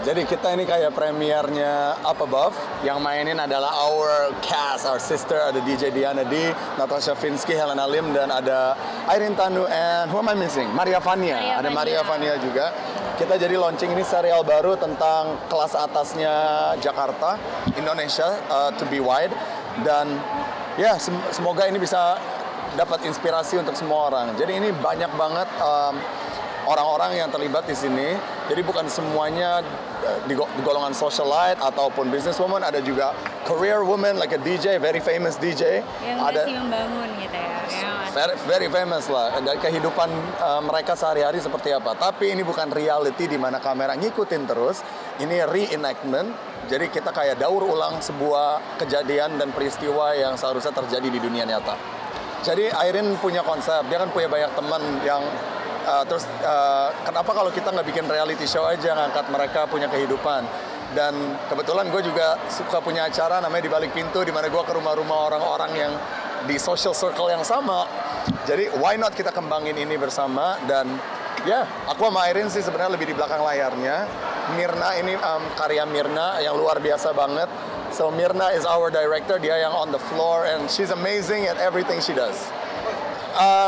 Jadi kita ini kayak premiernya Up Above, yang mainin adalah our cast, our sister, ada DJ Diana D, Natasha Finsky, Helena Lim, dan ada Irene Tanu, and who am I missing? Maria Vania. Ada Maria Vania juga. Kita jadi launching ini serial baru tentang kelas atasnya Jakarta, Indonesia, to be wide. Dan ya semoga ini bisa dapat inspirasi untuk semua orang. Jadi ini banyak banget orang-orang yang terlibat di sini. Jadi bukan semuanya di golongan socialite ataupun businesswoman, ada juga career woman like a DJ, very famous DJ. Yang ada masih membangun gitu ya. very famous lah. Dari kehidupan mereka sehari-hari seperti apa. Tapi ini bukan reality di mana kamera ngikutin terus. Ini reenactment. Jadi kita kayak daur ulang sebuah kejadian dan peristiwa yang seharusnya terjadi di dunia nyata. Jadi Irene punya konsep, dia kan punya banyak teman yang kenapa kalau kita nggak bikin reality show aja, ngangkat mereka punya kehidupan. Dan kebetulan gue juga suka punya acara namanya Di Balik Pintu, di mana gue ke rumah-rumah orang-orang yang di social circle yang sama. Jadi why not kita kembangin ini bersama. Dan ya, aku sama Irene sih sebenarnya lebih di belakang layarnya. Mirna ini karya Mirna yang luar biasa banget. So Mirna is our director, dia yang on the floor, and she's amazing at everything she does.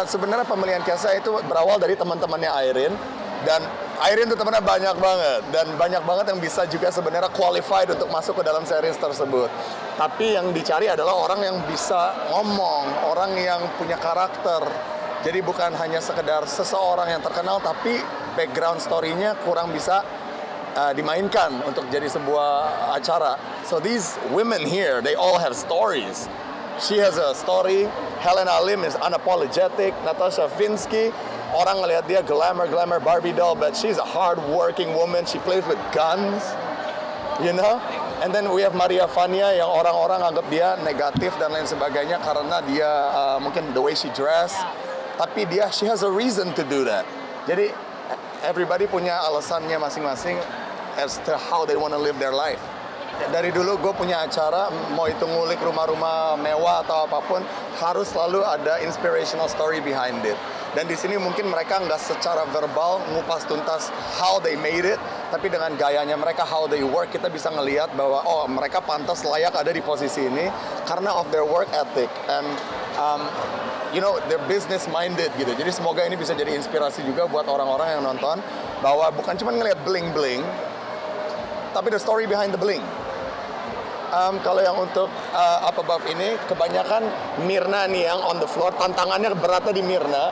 Sebenarnya pemilihan Kesa itu berawal dari teman-temannya Irene, dan Irene tuh temannya banyak banget, dan banyak banget yang bisa juga sebenarnya qualified untuk masuk ke dalam series tersebut. Tapi yang dicari adalah orang yang bisa ngomong, orang yang punya karakter. Jadi bukan hanya sekedar seseorang yang terkenal, tapi background story-nya kurang bisa dimainkan untuk jadi sebuah acara. So these women here, they all have stories. She has a story. Helena Lim is unapologetic. Natasha Finsky, orang ngelihat dia glamour Barbie doll, but she's a hard-working woman. She plays with guns, you know. And then we have Maria Vania yang orang-orang anggap dia negatif dan lain sebagainya karena dia mungkin the way she dress. Tapi she has a reason to do that. Jadi everybody punya alasannya masing-masing as to how they want to live their life. Dari dulu gue punya acara, mau itu ngulik rumah-rumah mewah atau apapun, harus selalu ada inspirational story behind it. Dan di sini mungkin mereka nggak secara verbal ngupas tuntas how they made it, tapi dengan gayanya mereka, how they work, kita bisa ngelihat bahwa oh mereka pantas layak ada di posisi ini karena of their work ethic and you know, they're business minded gitu. Jadi semoga ini bisa jadi inspirasi juga buat orang-orang yang nonton bahwa bukan cuma ngelihat bling-bling, tapi the story behind the bling. Kalau yang untuk Up Above ini, kebanyakan Mirna nih yang on the floor, tantangannya beratnya di Mirna.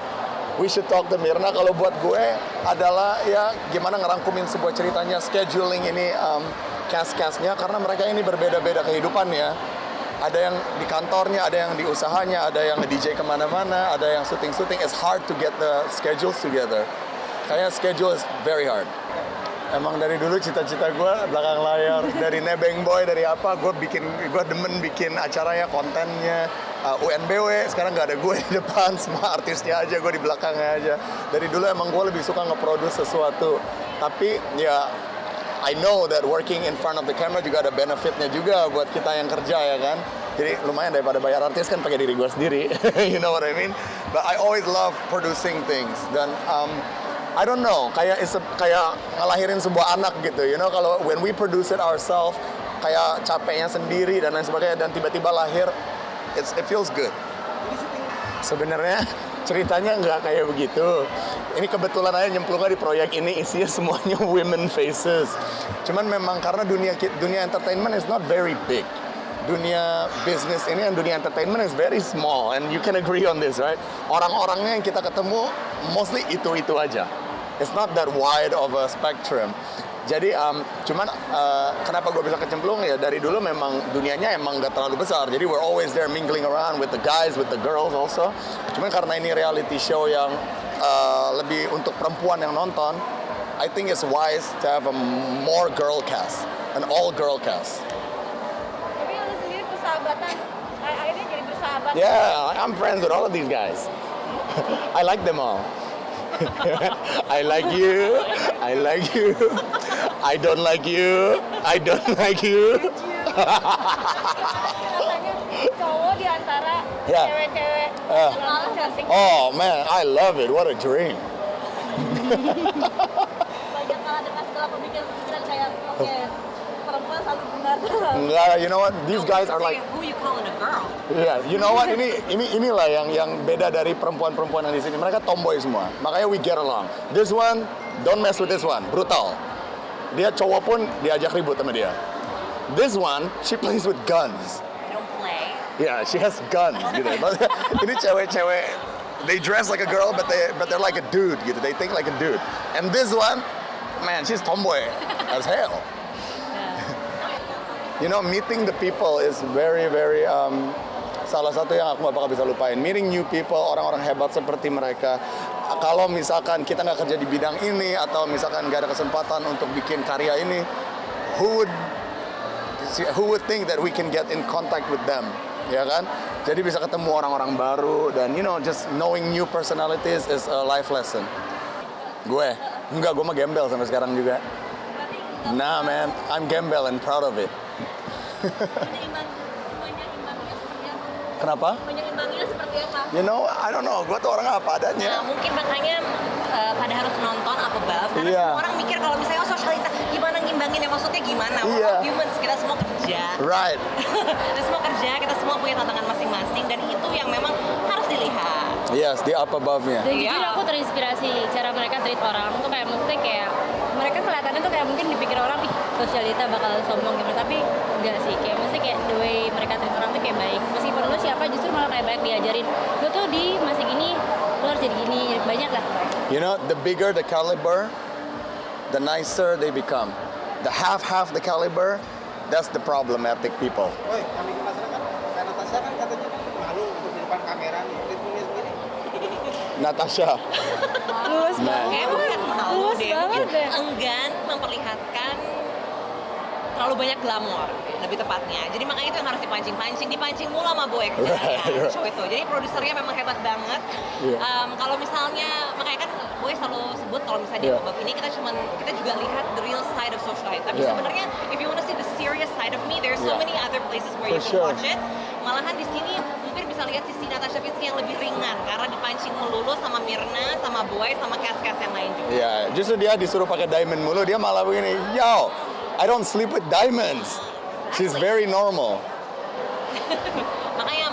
We should talk to Mirna. Kalau buat gue adalah ya gimana ngerangkumin sebuah ceritanya, scheduling ini cast-castnya, karena mereka ini berbeda-beda kehidupannya. Ada yang di kantornya, ada yang di usahanya, ada yang nge-DJ kemana-mana, ada yang syuting-syuting. It's hard to get the schedules together. Kayaknya schedule is very hard. Emang dari dulu cita-cita gue belakang layar, dari Nebeng Boy, dari apa, gue demen bikin acaranya, kontennya, UNBW, sekarang nggak ada gue di depan, semua artisnya aja, gue di belakangnya aja. Dari dulu emang gue lebih suka nge-produce sesuatu, tapi ya I know that working in front of the camera juga ada benefitnya juga buat kita yang kerja ya kan. Jadi lumayan daripada bayar artis kan pakai diri gue sendiri, you know what I mean? But I always love producing things, dan I don't know, kayak ngelahirin sebuah anak gitu, you know, kalau when we produce it ourselves, kayak capeknya sendiri dan lain sebagainya, dan tiba-tiba lahir, it feels good. Sebenarnya ceritanya nggak kayak begitu. Ini kebetulan aja nyemplungnya di proyek ini isinya semuanya women faces. Cuman memang karena dunia entertainment is not very big. Dunia bisnis ini dan dunia entertainment is very small, and you can agree on this, right? Orang-orangnya yang kita ketemu mostly itu aja. It's not that wide of a spectrum. Jadi kenapa gue bisa kecemplung ya, dari dulu memang dunianya emang gak terlalu besar. Jadi we're always there mingling around with the guys, with the girls also. Cuman karena ini reality show yang lebih untuk perempuan yang nonton, I think it's wise to have a more girl cast, an all girl cast. Tapi lu sendiri persahabatan, akhirnya jadi bersahabat. Yeah, I'm friends with all of these guys. I like them all. I like you. I like you. I don't like you. I don't like you. Rasanya cowok di antara Ya. cewek-cewek cantik. Oh man, I love it. What a dream. Banyak kalah dengan segala pemikiran kayak oke, perempuan selalu benar. Enggak, you know what? These guys are like, Who you calling a girl? yeah, you know what? Inilah yang beda dari perempuan-perempuan yang di sini. Mereka tomboy semua. Makanya we get along. This one, don't mess with this one. Brutal. Dia cowok pun diajak ribut sama dia. This one, she plays with guns. Don't play. Yeah, she has guns gitu. Maksudnya, ini cewek-cewek, they dress like a girl but they're like a dude gitu. They think like a dude. And this one, man, she's tomboy as hell. You know, meeting the people is very salah satu yang aku gak bakal bisa lupain. Meeting new people, orang-orang hebat seperti mereka. Kalau misalkan kita nggak kerja di bidang ini atau misalkan nggak ada kesempatan untuk bikin karya ini, who would think that we can get in contact with them, ya kan? Jadi bisa ketemu orang-orang baru dan you know just knowing new personalities is a life lesson. Gue mah gembel sampai sekarang juga. Nah man, I'm gembel and proud of it. Imbangnya seperti apa? Kenapa? Imbangnya seperti apa? You know, I don't know. Gue tuh orang apa Nah, adanya. mungkin makanya pada harus nonton apa bab karena Iya. semua orang mikir kalau misalnya sosialita gimana ngimbanginnya maksudnya gimana? We're Iya. all humans, kita semua kerja. Right. Kita semua kerja, kita semua punya tantangan masing-masing dan itu yang memang harus dilihat. Yes, di up above-nya. Dan Iya. jujur aku terinspirasi cara mereka treat orang tuh kayak maksudnya kayak mereka kelihatannya tuh kayak mungkin dipikir orang ih sosialita bakal sombong gitu tapi enggak sih kayak maksudnya kayak the way mereka treat orang tuh kayak baik meskipun lu siapa justru malah kayak banyak diajarin lu tuh di masih gini lu harus jadi gini banyak lah. You know, the bigger the caliber, the nicer they become. The half the caliber, that's the problematic people. Woi, kami penasaran kan, Kak Natasha kan katanya malu untuk di depan kamera nih, ritmenya sendiri. Natasha. Luas Man. Kayak bukan malu Luas deh, banget mungkin deh. enggan memperlihatkan terlalu banyak glamor lebih tepatnya. Jadi makanya itu yang harus dipancing mulu sama Boy Right. show itu. Jadi produsernya memang hebat banget. Yeah. Kalau misalnya makanya kan Boy selalu sebut kalau misalnya di Yeah. babak ini kita juga lihat the real side of socialite. Tapi Yeah. sebenarnya if you want to see the serious side of me, there's so Yeah. many other places where For you can sure. watch it. Malahan di sini mungkin bisa lihat sisi Natasha Finsky yang lebih ringan karena dipancing melulu sama Mirna, sama Boy, sama cast-cast yang lain juga. Ya, justru dia disuruh pakai diamond mulu, dia malah begini, yo, I don't sleep with diamonds. She's very normal.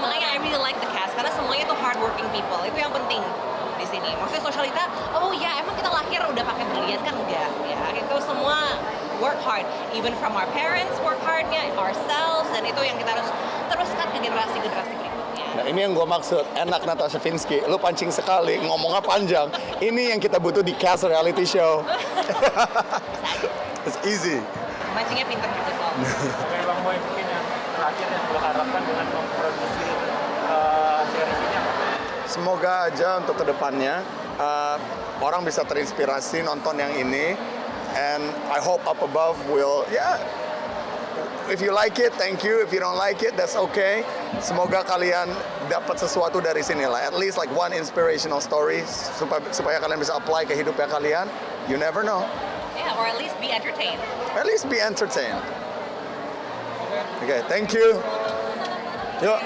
makanya I really like the cast karena semuanya tuh hardworking people. Itu yang penting di sini. Maksudnya sosialita, oh ya emang kita lahir udah pakai berlian kan enggak ya. Itu semua work hard. Even from our parents work hardnya, ourselves dan itu yang kita harus teruskan ke generasi-generasi berikutnya. Nah ini yang gue maksud, enak Natasha Finsky, lu pancing sekali, ngomongnya panjang. Ini yang kita butuh di cast reality show. It's easy. Mancingnya pintar gitu kok. Oke Bang Boy, mungkin yang terakhir yang lo harapkan dengan memproduksi series ini apa? Semoga aja untuk kedepannya orang bisa terinspirasi nonton yang ini, and I hope up above will, if you like it, thank you. If you don't like it, that's okay. Semoga kalian dapat sesuatu dari sini lah, at least like one inspirational story supaya kalian bisa apply ke hidupnya kalian. You never know. Yeah, or at least be entertained. At least be entertained. Okay, thank you. Yuk.